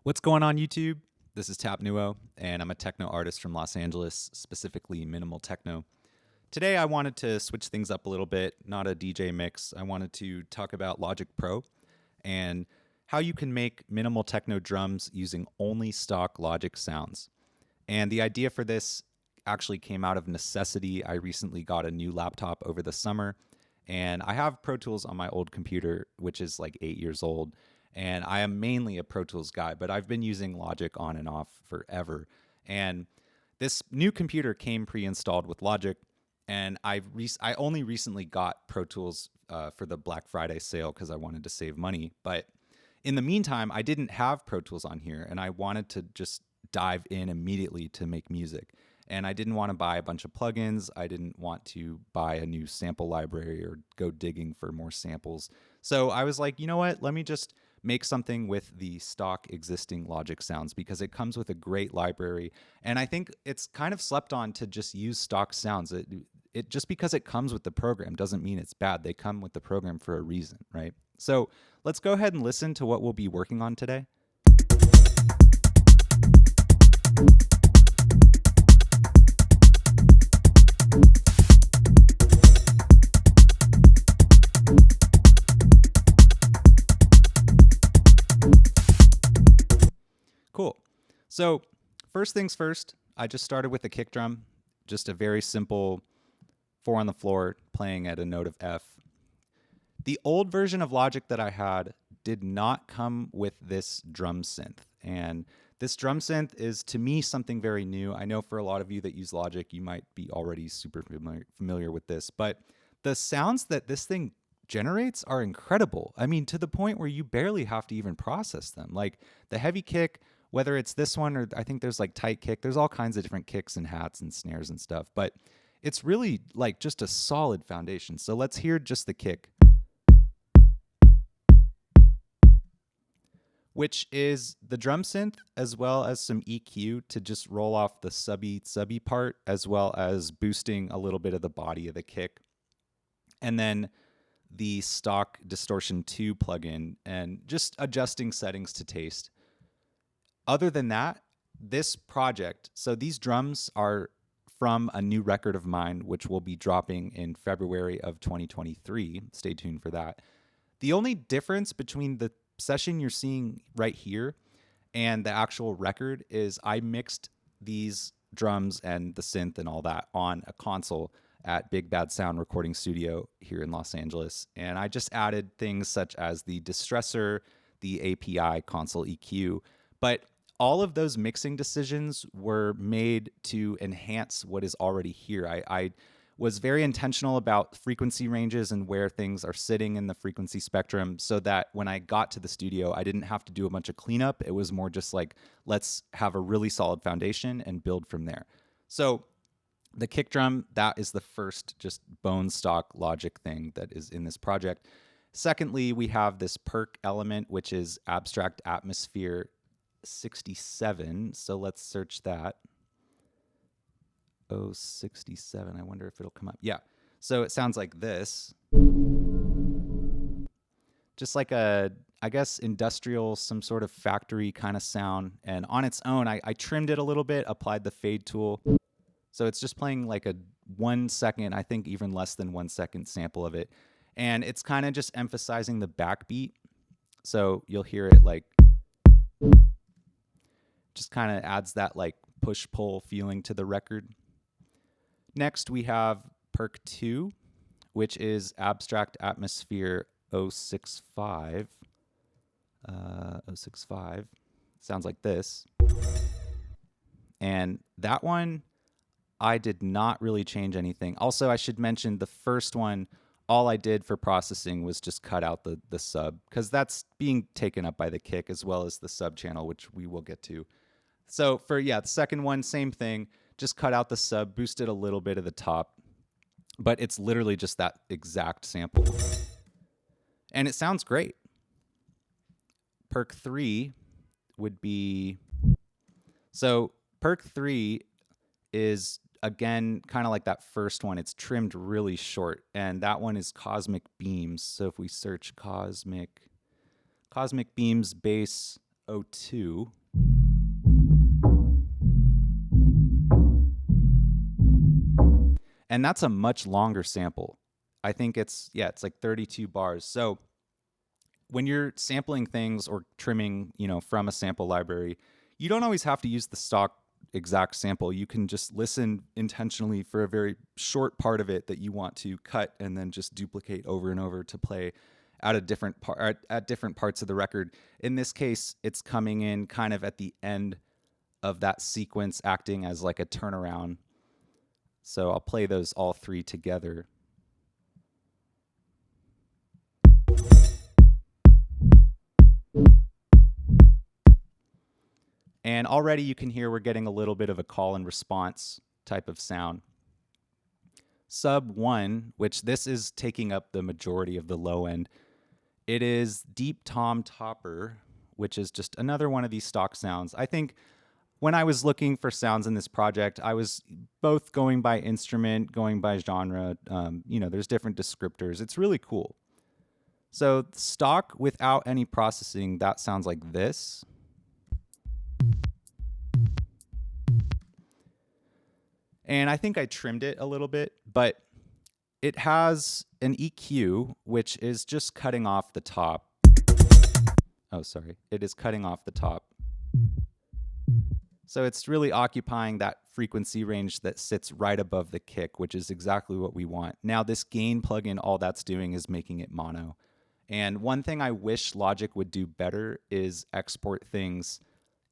What's going on, YouTube? This is Tap Nuo, and I'm a techno artist from Los Angeles, specifically minimal techno. Today, I wanted to switch things up a little bit, not a DJ mix. I wanted to talk about Logic Pro and how you can make minimal techno drums using only stock Logic sounds. And the idea for this actually came out of necessity. I recently got a new laptop over the summer, and I have Pro Tools on my old computer, which is like 8 years old. And I am mainly a Pro Tools guy, but I've been using Logic on and off forever. And this new computer came pre-installed with Logic, and I only recently got Pro Tools for the Black Friday sale because I wanted to save money. But in the meantime, I didn't have Pro Tools on here, and I wanted to just dive in immediately to make music. And I didn't want to buy a bunch of plugins. I didn't want to buy a new sample library or go digging for more samples. So I was like, you know what? Let me just make something with the stock existing Logic sounds because it comes with a great library. And I think it's kind of slept on to just use stock sounds. It just because it comes with the program doesn't mean it's bad. They come with the program for a reason, right? So let's go ahead and listen to what we'll be working on today. Cool. So first things first, I just started with the kick drum, just a very simple 4 on the floor playing at a note of F. The old version of Logic that I had did not come with this drum synth. And this drum synth is, to me, something very new. I know for a lot of you that use Logic, you might be already super familiar with this, but the sounds that this thing generates are incredible. I mean, to the point where you barely have to even process them. Like the heavy kick, whether it's this one or I think there's like tight kick, there's all kinds of different kicks and hats and snares and stuff, but it's really like just a solid foundation. So let's hear just the kick, which is the drum synth as well as some EQ to just roll off the subby part, as well as boosting a little bit of the body of the kick. And then the stock distortion 2 plugin and just adjusting settings to taste. Other than that, this project, so these drums are from a new record of mine, which will be dropping in February of 2023. Stay tuned for that. The only difference between the session you're seeing right here and the actual record is I mixed these drums and the synth and all that on a console at Big Bad Sound Recording Studio here in Los Angeles. And I just added things such as the distressor, the API console EQ, but all of those mixing decisions were made to enhance what is already here. I was very intentional about frequency ranges and where things are sitting in the frequency spectrum so that when I got to the studio, I didn't have to do a bunch of cleanup. It was more just like, let's have a really solid foundation and build from there. So the kick drum, that is the first just bone stock Logic thing that is in this project. Secondly, we have this perk element, which is Abstract Atmosphere 67. So let's search that. 67. I wonder if it'll come up. Yeah. So it sounds like this. Just like a, I guess, industrial, some sort of factory kind of sound. And on its own, I trimmed it a little bit, applied the fade tool. So it's just playing like a 1 second, I think even less than 1 second sample of it. And it's kind of just emphasizing the backbeat. So you'll hear it like, just kind of adds that like push-pull feeling to the record. Next, we have Perk 2, which is Abstract Atmosphere 065. 065. Sounds like this. And that one, I did not really change anything. Also, I should mention the first one, all I did for processing was just cut out the sub, because that's being taken up by the kick as well as the sub channel, which we will get to. So for, the second one, same thing. Just cut out the sub, boosted a little bit of the top, but it's literally just that exact sample. And it sounds great. Perk 3 would be, so Perk 3 is, again, kind of like that first one. It's trimmed really short, and that one is Cosmic Beams. So if we search Cosmic Beams Bass 02. And that's a much longer sample. I think it's like 32 bars. So when you're sampling things or trimming, from a sample library, you don't always have to use the stock exact sample. You can just listen intentionally for a very short part of it that you want to cut and then just duplicate over and over to play at a different at different parts of the record. In this case, it's coming in kind of at the end of that sequence, acting as like a turnaround. So I'll play those all three together. And already you can hear we're getting a little bit of a call and response type of sound. Sub 1, which this is taking up the majority of the low end, it is Deep Tom Topper, which is just another one of these stock sounds. I think when I was looking for sounds in this project, I was both going by instrument, going by genre. There's different descriptors. It's really cool. So stock without any processing, that sounds like this. And I think I trimmed it a little bit, but it has an EQ, which is just cutting off the top. Oh, sorry. It is cutting off the top. So it's really occupying that frequency range that sits right above the kick, which is exactly what we want. Now, this gain plugin, all that's doing is making it mono. And one thing I wish Logic would do better is export things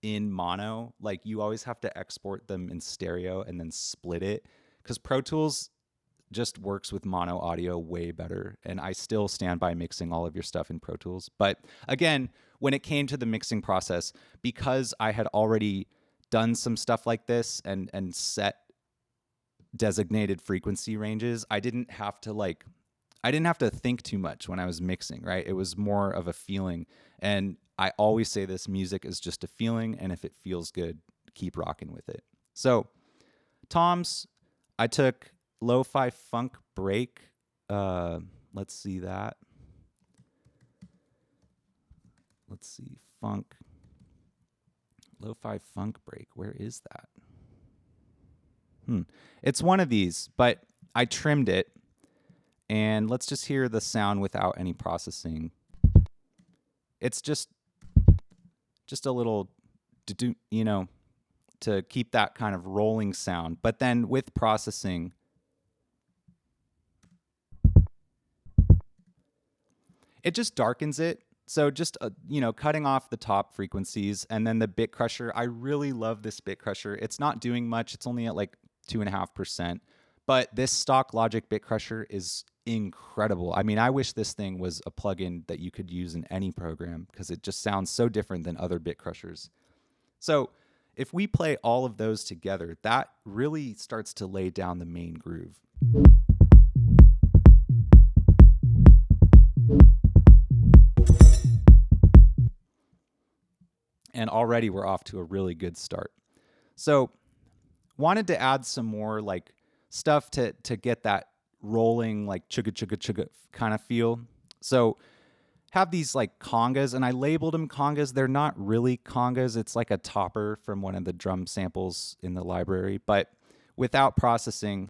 in mono. Like, you always have to export them in stereo and then split it, because Pro Tools just works with mono audio way better. And I still stand by mixing all of your stuff in Pro Tools. But again, when it came to the mixing process, because I had already done some stuff like this and set designated frequency ranges, I didn't have to think too much when I was mixing, right? It was more of a feeling. And I always say this: music is just a feeling, and if it feels good, keep rocking with it. So toms, I took Lo-Fi Funk Break. Let's see that. Let's see, Funk. Lo-Fi Funk Break. Where is that? It's one of these, but I trimmed it. And let's just hear the sound without any processing. It's just a little, to keep that kind of rolling sound. But then with processing, it just darkens it. So just, cutting off the top frequencies, and then the bit crusher. I really love this bit crusher. It's not doing much. It's only at like 2.5%. But this stock Logic bit crusher is incredible. I mean, I wish this thing was a plugin that you could use in any program, because it just sounds so different than other bit crushers. So if we play all of those together, that really starts to lay down the main groove. And already we're off to a really good start. So wanted to add some more like stuff to get that rolling, like chugga chugga chugga kind of feel. So have these like congas, and I labeled them congas. They're not really congas. It's like a topper from one of the drum samples in the library, but without processing,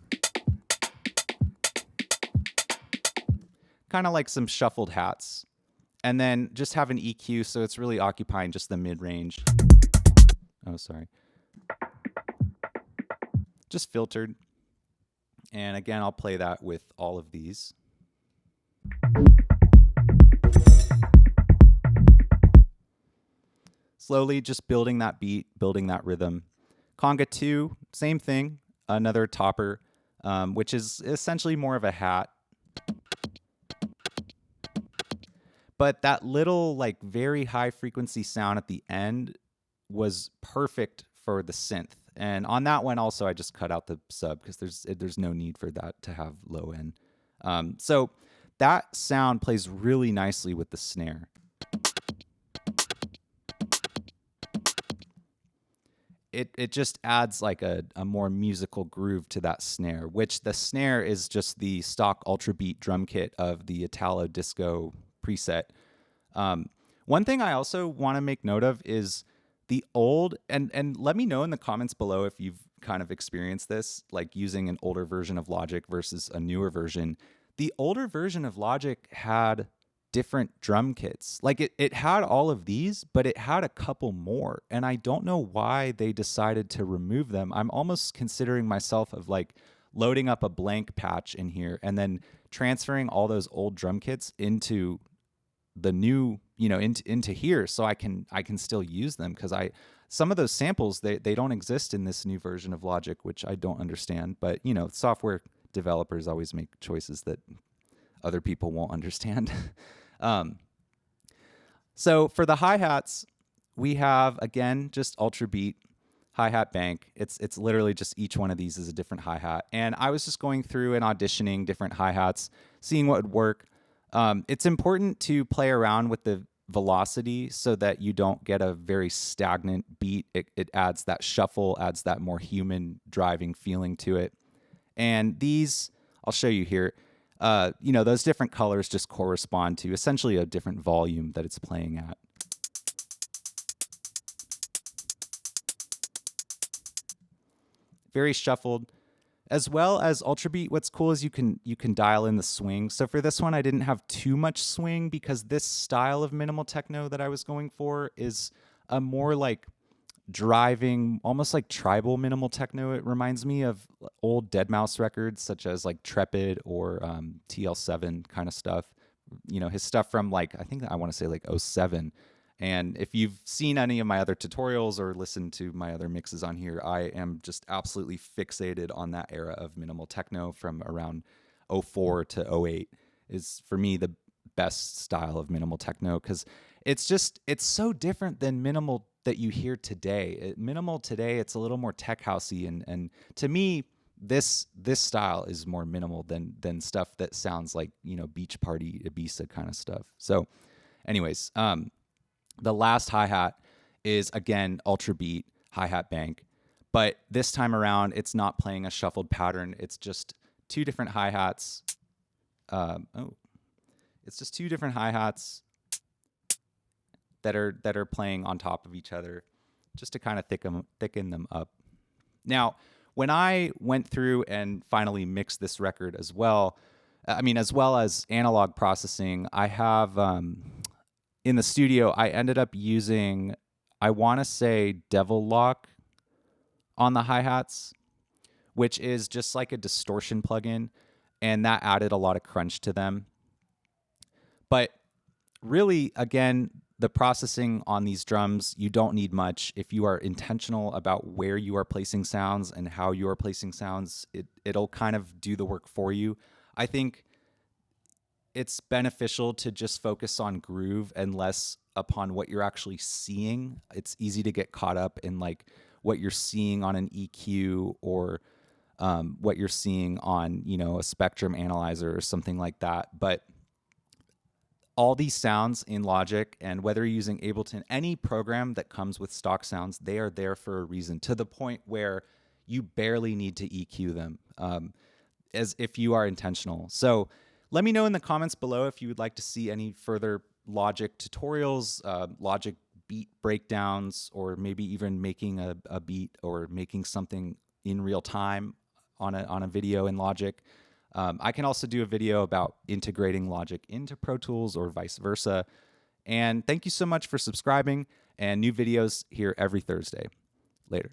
kind of like some shuffled hats. And then just have an EQ, so it's really occupying just the mid-range. Oh, sorry. Just filtered. And again, I'll play that with all of these. Slowly just building that beat, building that rhythm. Conga 2, same thing, another topper, which is essentially more of a hat. But that little like very high frequency sound at the end was perfect for the synth. And on that one also, I just cut out the sub, because there's no need for that to have low end. So that sound plays really nicely with the snare. It just adds like a more musical groove to that snare, which the snare is just the stock Ultra Beat drum kit of the Italo Disco preset. One thing I also want to make note of is the old, and let me know in the comments below if you've kind of experienced this, like using an older version of Logic versus a newer version. The older version of Logic had different drum kits. Like it had all of these, but it had a couple more. And I don't know why they decided to remove them. I'm almost considering myself of like loading up a blank patch in here and then transferring all those old drum kits into the new, into here, so I can still use them, because some of those samples, they don't exist in this new version of Logic, which I don't understand. But software developers always make choices that other people won't understand. So for the hi-hats, we have, again, just Ultra Beat hi-hat bank. It's literally just each one of these is a different hi-hat. And I was just going through and auditioning different hi-hats, seeing what would work. It's important to play around with the velocity so that you don't get a very stagnant beat. It adds that shuffle, adds that more human driving feeling to it. And these, I'll show you here. Those different colors just correspond to essentially a different volume that it's playing at. Very shuffled. As well as Ultra Beat, what's cool is you can dial in the swing. So for this one, I didn't have too much swing because this style of minimal techno that I was going for is a more like driving, almost like tribal minimal techno. It reminds me of old deadmau5 records such as like Trepid or TL7 kind of stuff. His stuff from like, I think I want to say like 07. And if you've seen any of my other tutorials or listened to my other mixes on here, I am just absolutely fixated on that era of minimal techno from around 04 to 08 is for me the best style of minimal techno, because it's so different than minimal that you hear today. Minimal today, it's a little more tech housey, and to me, this style is more minimal than stuff that sounds like beach party Ibiza kind of stuff. So, anyways, the last hi-hat is, again, Ultra Beat hi-hat bank, but this time around, it's not playing a shuffled pattern. It's just two different hi-hats. It's just two different hi-hats that are playing on top of each other, just to kind of thicken them up. Now, when I went through and finally mixed this record as well as analog processing, I have in the studio, I ended up using, I want to say, Devil Lock on the hi-hats, which is just like a distortion plugin, and that added a lot of crunch to them. But really, again, the processing on these drums, you don't need much. If you are intentional about where you are placing sounds and how you are placing sounds, it'll kind of do the work for you. I think it's beneficial to just focus on groove and less upon what you're actually seeing. It's easy to get caught up in like what you're seeing on an EQ or what you're seeing on, a spectrum analyzer or something like that. But all these sounds in Logic, and whether you're using Ableton, any program that comes with stock sounds, they are there for a reason, to the point where you barely need to EQ them, as if you are intentional. So let me know in the comments below if you would like to see any further Logic tutorials, Logic beat breakdowns, or maybe even making a beat or making something in real time on a video in Logic. I can also do a video about integrating Logic into Pro Tools or vice versa. And thank you so much for subscribing, and new videos here every Thursday. Later.